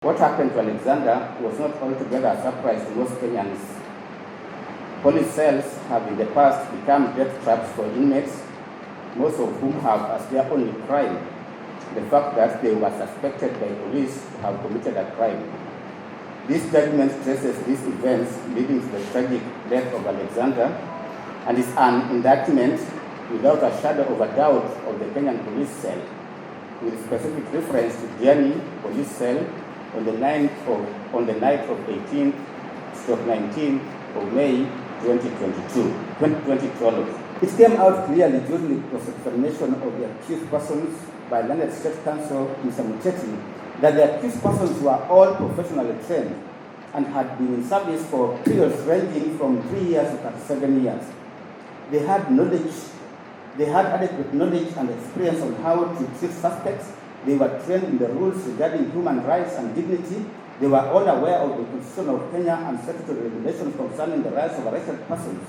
What happened to Alexander was not altogether a surprise to most Kenyans. Police cells have in the past become death traps for inmates, most of whom have as their only crime the fact that they were suspected by police to have committed a crime. This judgment traces these events leading to the tragic death of Alexander and is an indictment without a shadow of a doubt of the Kenyan police cell, with specific reference to Diani police cell on the night of 18/19 of May 2012. It came out clearly during the cross-examination of the accused persons by London State Counsel Mr. Munyiri that the accused persons were all professionally trained and had been in service for periods ranging from 3 years to 37 years. They had adequate knowledge and experience on how to treat suspects. They were trained in the rules regarding human rights and dignity. They were all aware of the Constitution of Kenya and statutory regulations concerning the rights of arrested persons.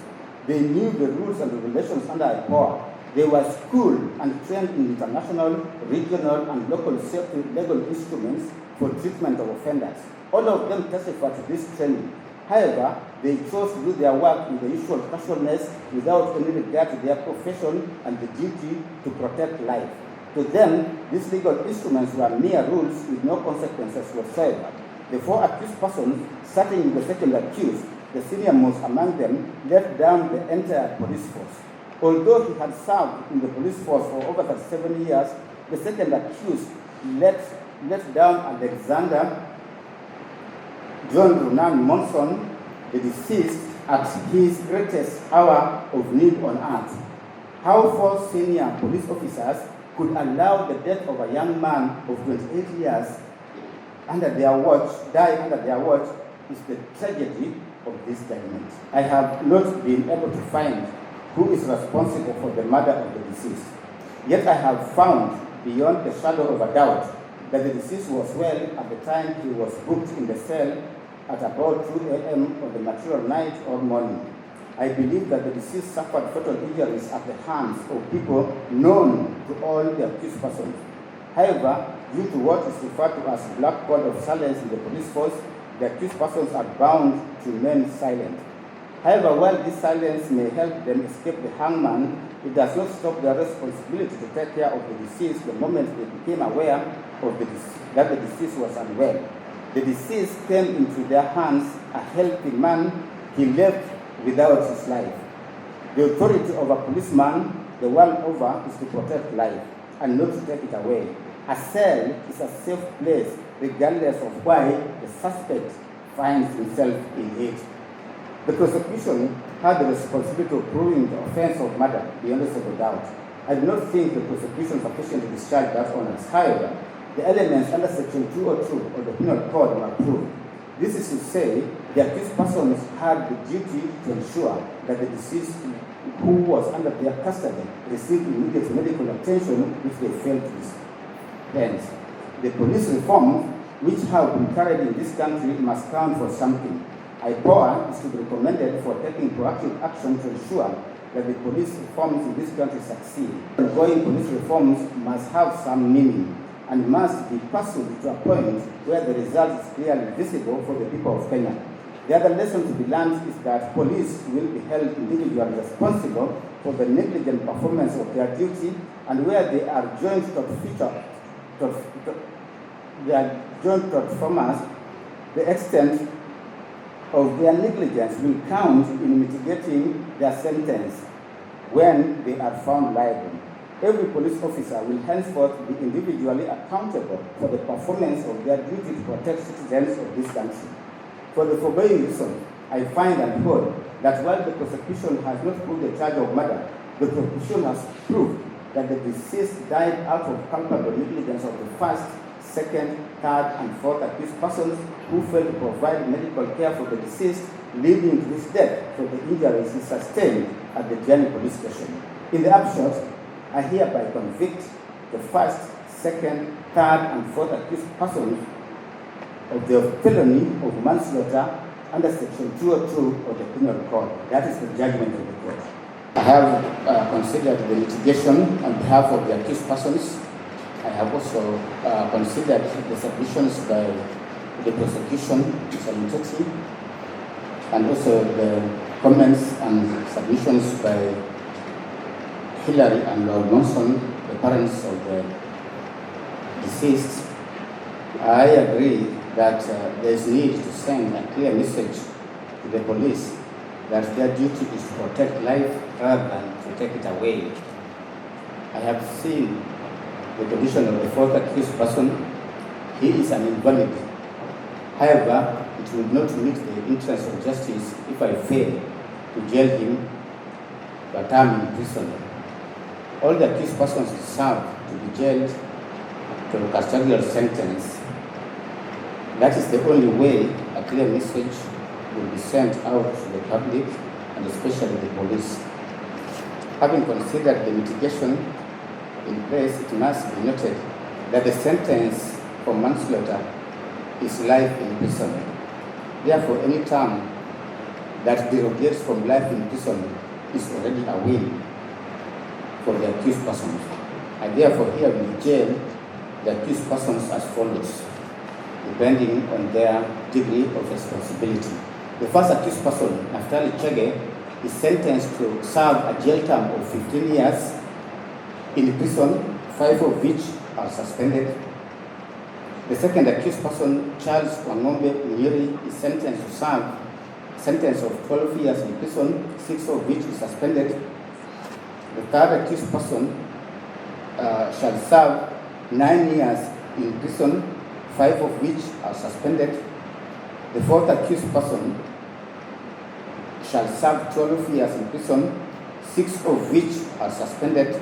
They knew the rules and regulations under IPOA. They were schooled and trained in international, regional, and local safety legal instruments for treatment of offenders. All of them testified to this training. However, they chose to do their work with the usual casualness without any regard to their profession and the duty to protect life. To them, these legal instruments were mere rules with no consequences whatsoever. The four accused persons, starting with the second accused, the senior most among them, let down the entire police force. Although he had served in the police force for over 37 years, the second accused let down Alexander John Monson, the deceased, at his greatest hour of need on earth. How four senior police officers could allow the death of a young man of 28 years die under their watch is the tragedy of this judgment. I have not been able to find who is responsible for the murder of the deceased. Yet I have found, beyond the shadow of a doubt, that the deceased was well at the time he was booked in the cell at about 2 a.m. on the material night or morning. I believe that the deceased suffered fatal injuries at the hands of people known to all the accused persons. However, due to what is referred to as black code of silence in the police force, the accused persons are bound to remain silent. However, while this silence may help them escape the hangman, it does not stop their responsibility to take care of the deceased the moment they became aware of that the deceased was unwell. The deceased came into their hands a healthy man. He left without his life. The authority of a policeman the world over is to protect life and not to take it away. A cell is a safe place regardless of why the suspect finds himself in it. The prosecution had the responsibility of proving the offense of murder beyond a shadow of doubt. I do not think the prosecution sufficiently discharged that honors. However, the elements under Section 202 of the Penal Code were proved. This is to say, the accused persons had the duty to ensure that the deceased who was under their custody received immediate medical attention which they failed to dispense. The police reforms which have been carried in this country must count for something. IPOA is to be recommended for taking proactive action to ensure that the police reforms in this country succeed. Ongoing police reforms must have some meaning and must be pursued to a point where the result is clearly visible for the people of Kenya. The other lesson to be learned is that police will be held individually responsible for the negligent performance of their duty, and where they are joint performers, the extent of their negligence will count in mitigating their sentence when they are found liable. Every police officer will henceforth be individually accountable for the performance of their duty to protect citizens of this country. For the foregoing reason, I find and hold that while the prosecution has not proved the charge of murder, the prosecution has proved that the deceased died out of culpable negligence of the first, second, third, and fourth accused persons who failed to provide medical care for the deceased, leading to his death for the injuries he sustained at the Diani police station. In the upshot, I hereby convict the first, second, third, and fourth accused persons of the felony of manslaughter under Section 202 of the Penal Code. That is the judgment of the court. I have considered the litigation on behalf of the accused persons. I have also considered the submissions by the prosecution, Mr. and also the comments and submissions by Hillary and Lord Monson, the parents of the deceased. I agree that there is need to send a clear message to the police that their duty is to protect life rather than to take it away. I have seen the condition of the fourth accused person. He is an invalid. However, it will not meet the interest of justice if I fail to jail him to a term in prison. All the accused persons deserve to be jailed to a custodial sentence. That is the only way a clear message will be sent out to the public and especially the police. Having considered the mitigation in place, it must be noted that the sentence for manslaughter is life in prison. Therefore, any term that derogates from life in prison is already a win for the accused persons. I therefore here will jail the accused persons as follows, depending on their degree of responsibility. The first accused person, Naftali Chege, is sentenced to serve a jail term of 15 years in prison, 5 of which are suspended. The second accused person, Charles Munyiri, is sentenced to serve a sentence of 12 years in prison, 6 of which is suspended. The third accused person shall serve 9 years in prison, 5 of which are suspended. The fourth accused person shall serve 12 years in prison, 6 of which are suspended.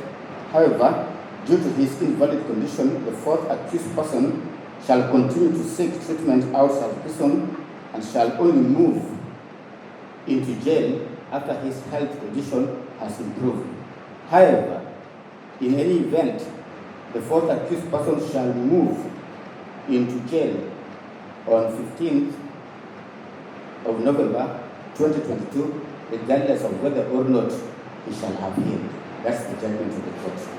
However, due to his invalid condition, the fourth accused person shall continue to seek treatment outside prison and shall only move into jail after his health condition has improved. However, in any event, the fourth accused person shall move into jail on 15th of November 2022, regardless of whether or not he shall have healed. That's the judgment of the court.